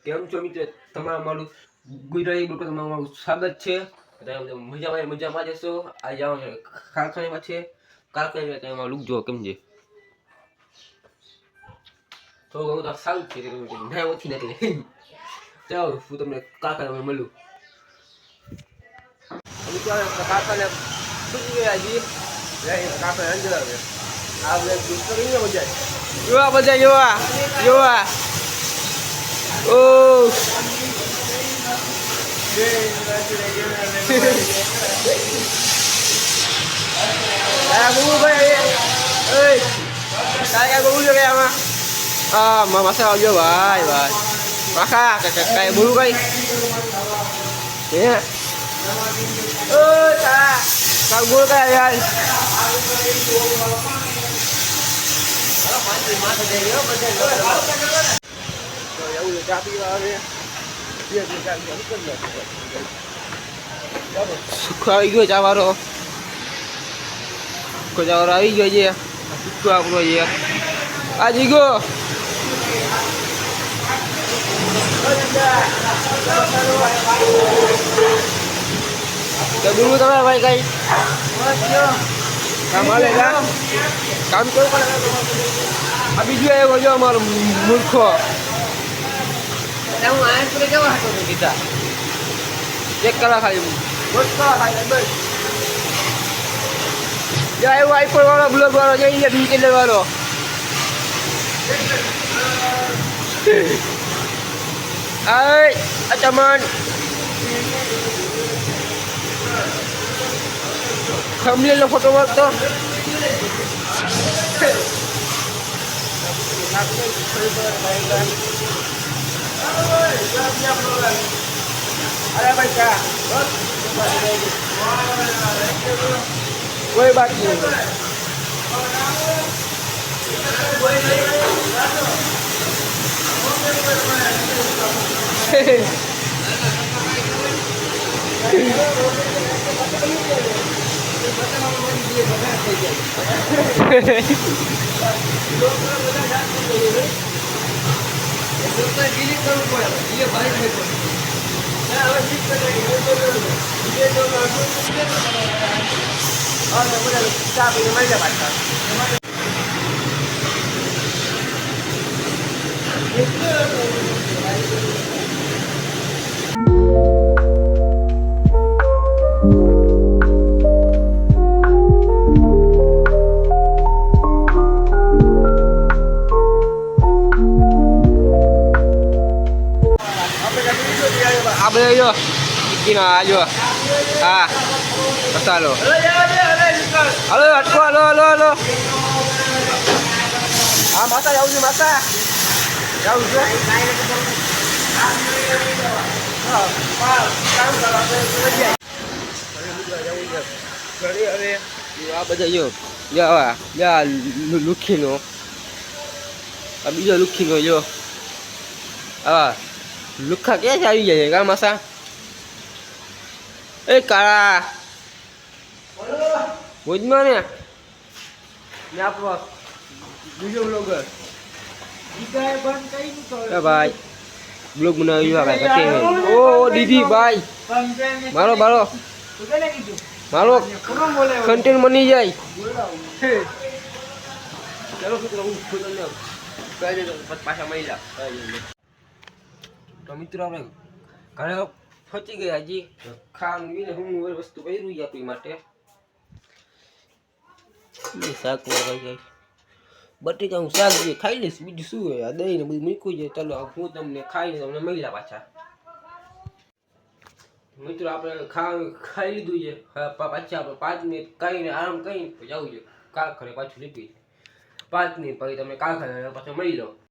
કેમ છો મિત્રો? તમારા મારું ગુજરાતી બ્લોગ તમારું સ્વાગત છે. મજામાં જશો. આજે આવવાનું કારખાનામાં છે. કારખાનામાં લુક જો કેમ છે. તો હું તો સારું છે ના ઓછી નથી. ચાલો હું તમને કારખાનામાં મળું. અમે કારખાને છૂટી ગયા છીએ. કારખાને અંદર આવે આ બધા જોવા ઓ masa audio bài bài maka kayak bulu kai ya kak bulu kai ya suka આવી ગયો ચાવારો ચાવારો આવી ગયો છે સુકો આપણો છે આ જીગો dulu તમે ભાઈ કઈ કામ આલે કામ કરો આ બીજું આવ્યો જો અમારો મૂર્ખો હું આ પૂરે કેવા હતો કીધા ચેક કરા ખાલી મૂર્ખો ખાલી બસ જા આવ્યો આઈફોન વાળો બ્લોગ વાળો જઈ નીચે વાળો ay acaman kamil lo foto waktu ada baca woi baki apa yo bikin aja ah masa lo halo halo ah masa jauh sih masa jauh sih apa aja yo ya looking lo abi yo looking yo luka kaya cari ya kan masa kara mau di mana ini apa video vlogger ya bye vlog mana juga kayak kecil oh Didi bye malo konten mani jai kalau kita ngomong kayak ada pasang maila તો મિત્રો આપણે ઘરે પહોંચી ગયા હજી ખાવાનું હું વસ્તુ પહેરું છે આપણી માટે શાક ખાઈ બટેકાનું શાક જે ખાઈ લઈશ બીજું શું હોય આ દહીં ને બધું મૂક્યું છે ચાલો હું તમને ખાઈને તમને મળ્યા પાછા મિત્રો આપણે ખાઈ લીધું છે પાછા આપણે 5 મિનિટ ખાઈને આરામ કરીને જવું છે કારખાને પાછું રિપીટ 5 મિનિટ પછી તમે કારખાને પાછો મળી લો